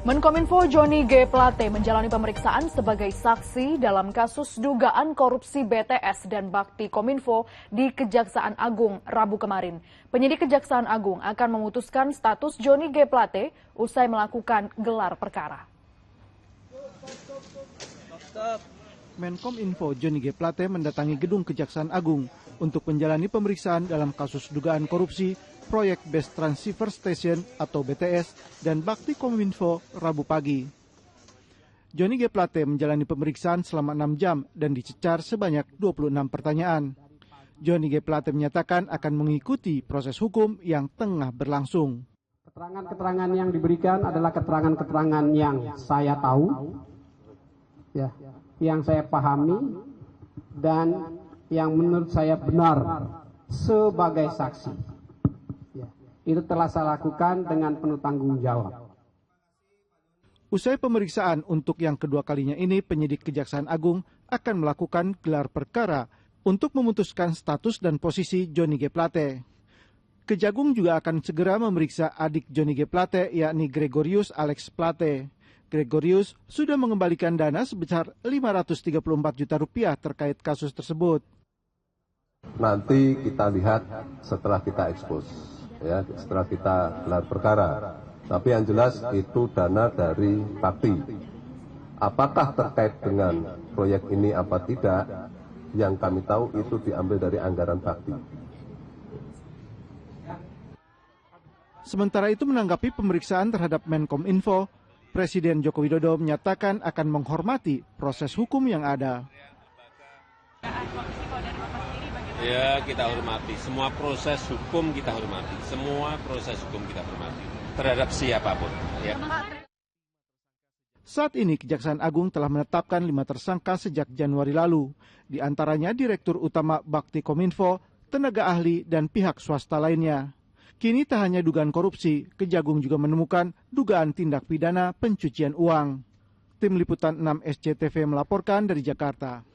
Menkominfo Johnny G. Plate menjalani pemeriksaan sebagai saksi dalam kasus dugaan korupsi BTS dan Bakti Kominfo di Kejaksaan Agung Rabu kemarin. Penyidik Kejaksaan Agung akan memutuskan status Johnny G. Plate usai melakukan gelar perkara. Menkominfo Johnny G. Plate mendatangi gedung Kejaksaan Agung untuk menjalani pemeriksaan dalam kasus dugaan korupsi proyek Best Transceiver Station atau BTS dan Bakti Kominfo Rabu pagi. Johnny G. Plate menjalani pemeriksaan selama 6 jam dan dicecar sebanyak 26 pertanyaan. Johnny G. Plate menyatakan akan mengikuti proses hukum yang tengah berlangsung. Keterangan-keterangan yang diberikan adalah keterangan-keterangan yang saya tahu, ya, yang saya pahami, dan yang menurut saya benar sebagai saksi. Itu telah saya lakukan dengan penuh tanggung jawab. Usai pemeriksaan untuk yang kedua kalinya ini, penyidik Kejaksaan Agung akan melakukan gelar perkara untuk memutuskan status dan posisi Johnny G. Plate. Kejagung juga akan segera memeriksa adik Johnny G. Plate, yakni Gregorius Alex Plate. Gregorius sudah mengembalikan dana sebesar 534 juta rupiah terkait kasus tersebut. Nanti kita lihat setelah kita ekspos. Ya, setelah kita gelar perkara. Tapi yang jelas itu dana dari Bakti. Apakah terkait dengan proyek ini apa tidak, yang kami tahu itu diambil dari anggaran Bakti. Sementara itu menanggapi pemeriksaan terhadap Menkominfo, Presiden Joko Widodo menyatakan akan menghormati proses hukum yang ada. Ya, kita hormati. Semua proses hukum kita hormati. Semua proses hukum kita hormati. Terhadap siapapun. Ya. Saat ini Kejaksaan Agung telah menetapkan 5 tersangka sejak Januari lalu. Di antaranya Direktur Utama Bakti Kominfo, tenaga ahli, dan pihak swasta lainnya. Kini tak hanya dugaan korupsi, Kejagung juga menemukan dugaan tindak pidana pencucian uang. Tim Liputan 6 SCTV melaporkan dari Jakarta.